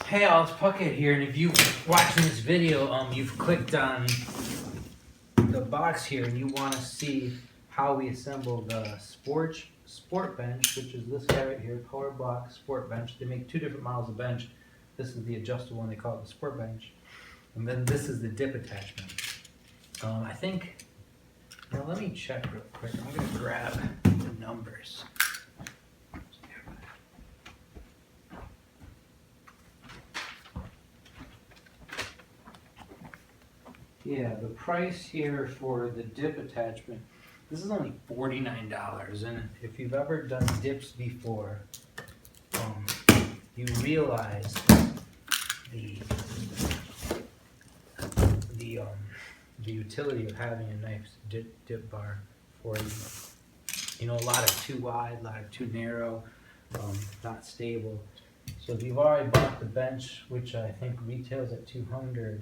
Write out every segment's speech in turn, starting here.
Hey all, it's Puckhead here, and if you watching this video, you've clicked on the box here and you want to see how we assemble the SportBench, which is this guy right here, PowerBlock SportBench. They make two different models of bench. This is the adjustable one, they call it the SportBench, and then this is the dip attachment. I think, now let me check real quick. I'm going to grab the numbers. Yeah, the price here for the dip attachment, this is only $49, and if you've ever done dips before, you realize the utility of having a nice dip bar for you. You know, a lot of too wide, a lot of too narrow, not stable. So if you've already bought the bench, which I think retails at $200,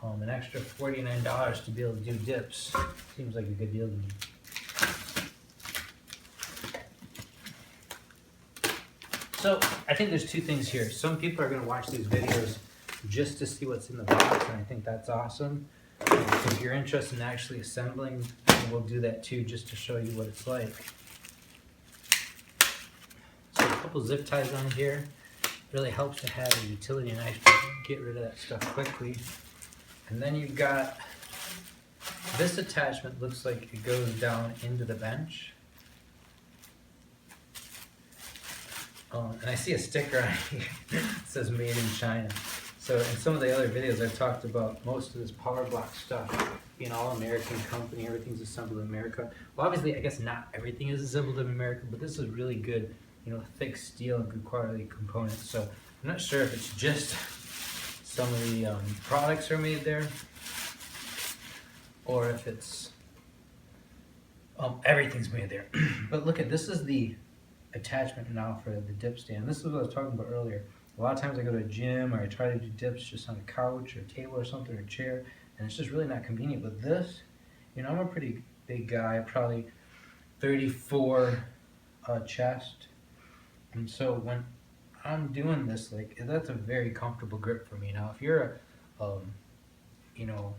an extra $49 to be able to do dips seems like a good deal to me. So I think there's two things here. Some people are going to watch these videos just to see what's in the box, and I think that's awesome. If you're interested in actually assembling, we'll do that too, just to show you what it's like. So a couple zip ties on here. Really helps to have a utility knife to get rid of that stuff quickly. And then you've got this attachment, looks like it goes down into the bench. And I see a sticker on here that says made in China. So in some of the other videos I've talked about most of this PowerBlock stuff being all American company, everything's assembled in America. Well, obviously I guess not everything is assembled in America, but this is really good, you know, thick steel and good quality components. So I'm not sure if it's just some of the products are made there, or if it's everything's made there. But look at this, is the attachment now for the dip stand. This is what I was talking about earlier. A lot of times I go to a gym or I try to do dips just on a couch or table or something, or a chair, and it's just really not convenient. But this, you know, I'm a pretty big guy, probably 34 chest, and so when I'm doing this, like, that's a very comfortable grip for me. Now, if you're a, you know,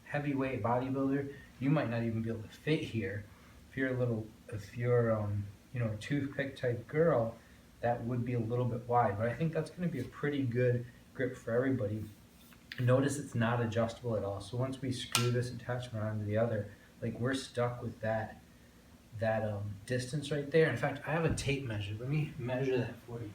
heavyweight bodybuilder, you might not even be able to fit here. If you're you know, a toothpick type girl, that would be a little bit wide. But I think that's going to be a pretty good grip for everybody. Notice it's not adjustable at all. So once we screw this attachment onto the other, like, we're stuck with that distance right there. In fact, I have a tape measure. Let me measure that for you.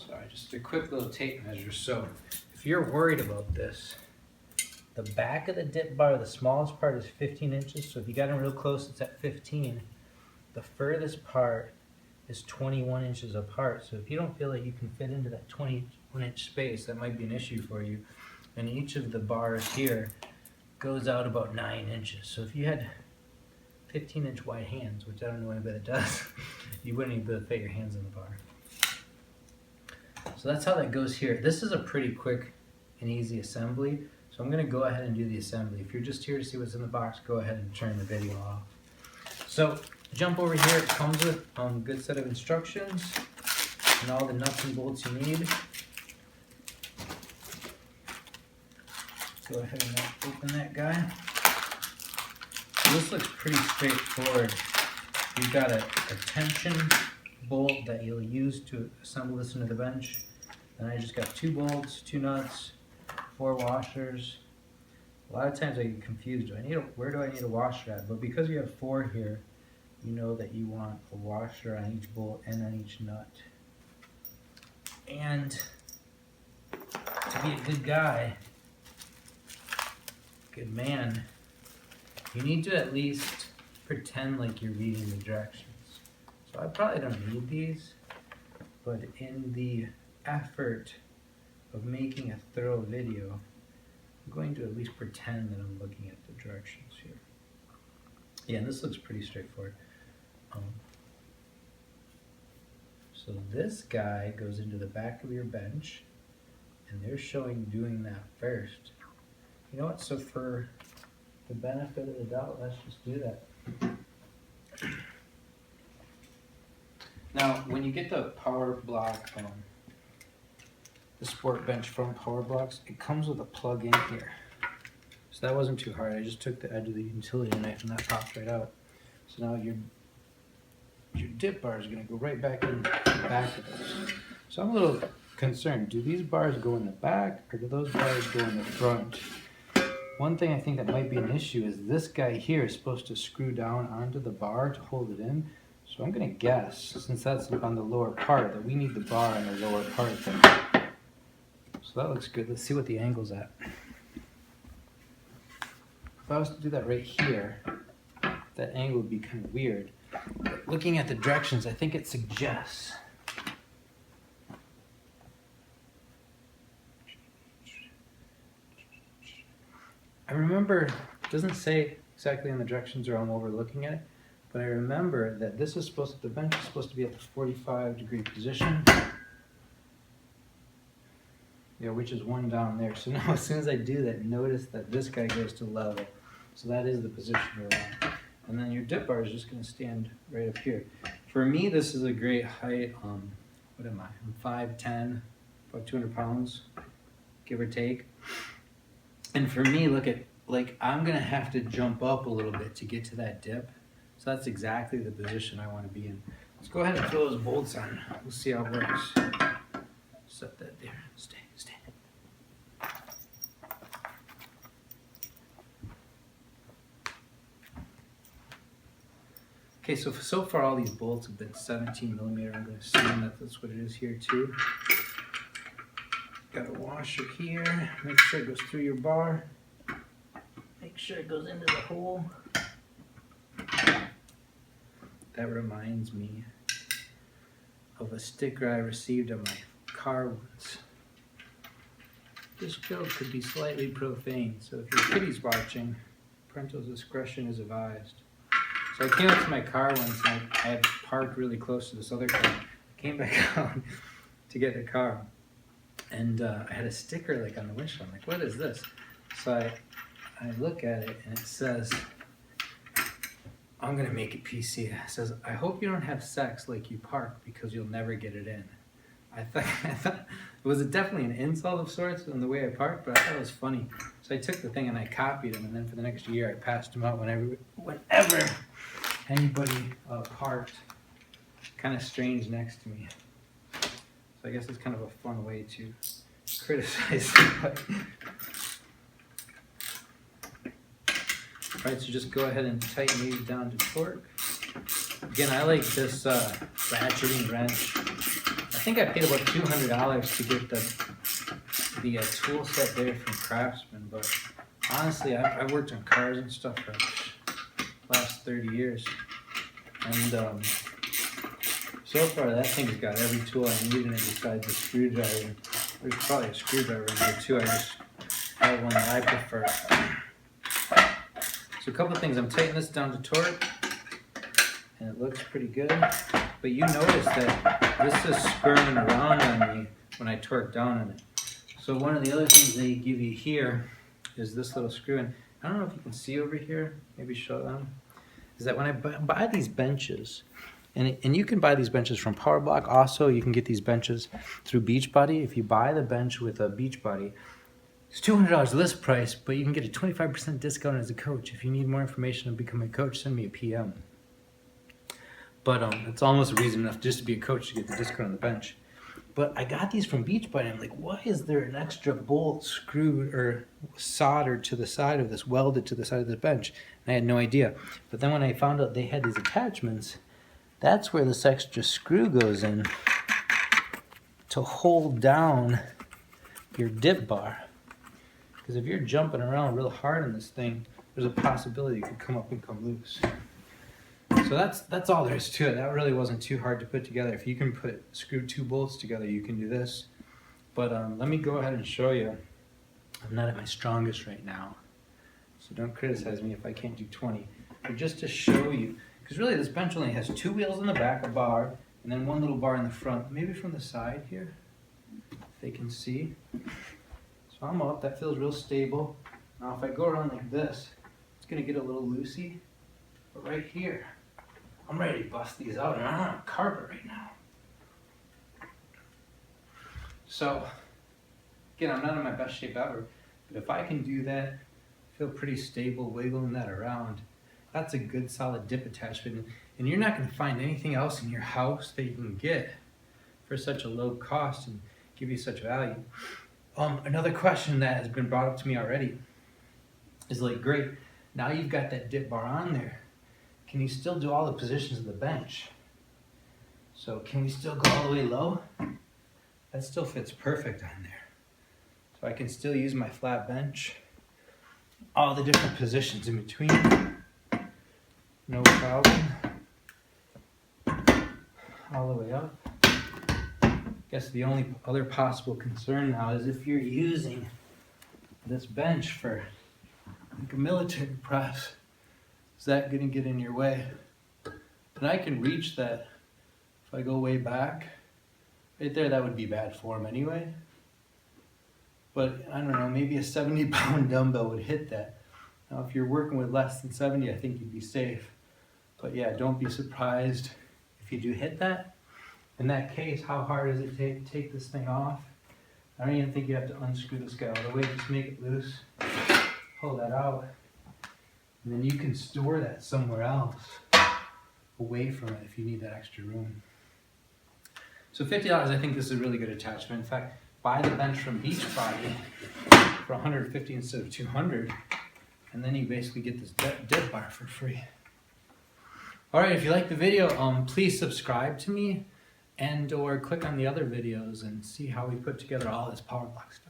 Sorry, just a quick little tape measure. So if you're worried about this, the back of the dip bar, the smallest part is 15 inches. So if you got in real close, it's at 15. The furthest part is 21 inches apart. So if you don't feel like you can fit into that 21-inch space, that might be an issue for you. And each of the bars here goes out about 9 inches. So if you had 15-inch wide hands, which I don't know anybody that does, you wouldn't even be able to fit your hands in the bar. So that's how that goes here. This is a pretty quick and easy assembly. So I'm going to go ahead and do the assembly. If you're just here to see what's in the box, go ahead and turn the video off. So jump over here. It comes with a good set of instructions and all the nuts and bolts you need. Go ahead and open that guy. So this looks pretty straightforward. You've got a tension bolt that you'll use to assemble this into the bench. And I just got 2 bolts, 2 nuts, 4 washers. A lot of times I get confused. Where do I need a washer at? But because you have 4 here, you know that you want a washer on each bolt and on each nut. And to be a good guy, good man, you need to at least pretend like you're reading the directions. So I probably don't need these, but in the effort of making a thorough video, I'm going to at least pretend that I'm looking at the directions here. Yeah, and this looks pretty straightforward. So this guy goes into the back of your bench, and they're showing doing that first. You know what, so for the benefit of the doubt, let's just do that. Now, when you get the PowerBlock, the SportBench from PowerBlocks, it comes with a plug in here. So that wasn't too hard. I just took the edge of the utility knife and that popped right out. So now your dip bar is going to go right back in the back of this. So I'm a little concerned. Do these bars go in the back or do those bars go in the front? One thing I think that might be an issue is this guy here is supposed to screw down onto the bar to hold it in. So I'm going to guess, since that's on the lower part, that we need the bar on the lower part there. So that looks good. Let's see what the angle's at. If I was to do that right here, that angle would be kind of weird. But looking at the directions, I think it suggests. I remember, it doesn't say exactly in the directions or I'm overlooking it, but I remember that this is supposed to, the bench is supposed to be at the 45-degree position. Yeah, which is one down there. So now as soon as I do that, notice that this guy goes to level. So that is the position we're on. And then your dip bar is just going to stand right up here. For me, this is a great height. What am I? I'm 5'10", about 200 pounds, give or take. And for me, look at, like, I'm going to have to jump up a little bit to get to that dip. So that's exactly the position I want to be in. Let's go ahead and throw those bolts on. We'll see how it works. Set that there. Stay. Okay, so far all these bolts have been 17 millimeter. I'm going to assume that that's what it is here too. Got a washer here. Make sure it goes through your bar. Make sure it goes into the hole. That reminds me of a sticker I received on my car once. This joke could be slightly profane, so if your kiddies watching, parental discretion is advised. So I came up to my car once and I had parked really close to this other car. I came back out to get the car and I had a sticker like on the windshield. I'm like, what is this? So I look at it and it says, I'm gonna make it PC. It says, I hope you don't have sex like you park because you'll never get it in. I thought it was definitely an insult of sorts in the way I parked, but I thought it was funny. So I took the thing and I copied them, and then for the next year I passed them out whenever anybody parked kind of strange next to me. So I guess it's kind of a fun way to criticize somebody. Alright, so just go ahead and tighten these down to torque. Again, I like this ratcheting wrench. I think I paid about $200 to get the tool set there from Craftsman, but honestly, I've worked on cars and stuff for the last 30 years, and so far that thing's got every tool I need in it besides the screwdriver. There's probably a screwdriver in there too, I just have one that I prefer. So a couple of things, I'm tightening this down to torque, and it looks pretty good. But you notice that this is spurring around on me when I torque down on it. So one of the other things they give you here is this little screw. And I don't know if you can see over here, maybe show them, is that when I buy these benches, and you can buy these benches from PowerBlock. Also, you can get these benches through Beachbody. If you buy the bench with a Beachbody, it's $200 list price, but you can get a 25% discount as a coach. If you need more information on becoming a coach, send me a PM. But it's almost a reason enough just to be a coach to get the discount on the bench. But I got these from Beachbody. I'm like, why is there an extra bolt screwed or soldered to the side of this, welded to the side of the bench? And I had no idea. But then when I found out they had these attachments, that's where this extra screw goes in to hold down your dip bar. Because if you're jumping around real hard on this thing, there's a possibility it could come up and come loose. So that's all there is to it. That really wasn't too hard to put together. If you can screw 2 bolts together, you can do this. But let me go ahead and show you. I'm not at my strongest right now, so don't criticize me if I can't do 20. But just to show you, because really this bench only has 2 wheels in the back, a bar, and then 1 little bar in the front. Maybe from the side here, if they can see. So I'm up. That feels real stable. Now if I go around like this, it's gonna get a little loosey, but right here, I'm ready to bust these out, and I'm on carpet right now. So, again, I'm not in my best shape ever, but if I can do that, feel pretty stable wiggling that around, that's a good solid dip attachment, and you're not gonna find anything else in your house that you can get for such a low cost and give you such value. Another question that has been brought up to me already is like, great, now you've got that dip bar on there. Can you still do all the positions of the bench? So can we still go all the way low? That still fits perfect on there. So I can still use my flat bench, all the different positions in between, no problem. All the way up. Guess the only other possible concern now is if you're using this bench for like a military press, is that gonna get in your way? And I can reach that if I go way back. Right there, that would be bad form anyway. But I don't know, maybe a 70-pound dumbbell would hit that. Now if you're working with less than 70, I think you'd be safe. But yeah, don't be surprised if you do hit that. In that case, how hard does it take to take this thing off? I don't even think you have to unscrew this guy all the way, just make it loose. Pull that out. And then you can store that somewhere else, away from it if you need that extra room. So $50, I think this is a really good attachment. In fact, buy the bench from Beachbody for $150 instead of $200, and then you basically get this dip bar for free. All right, if you like the video, please subscribe to me and or click on the other videos and see how we put together all this PowerBlock stuff.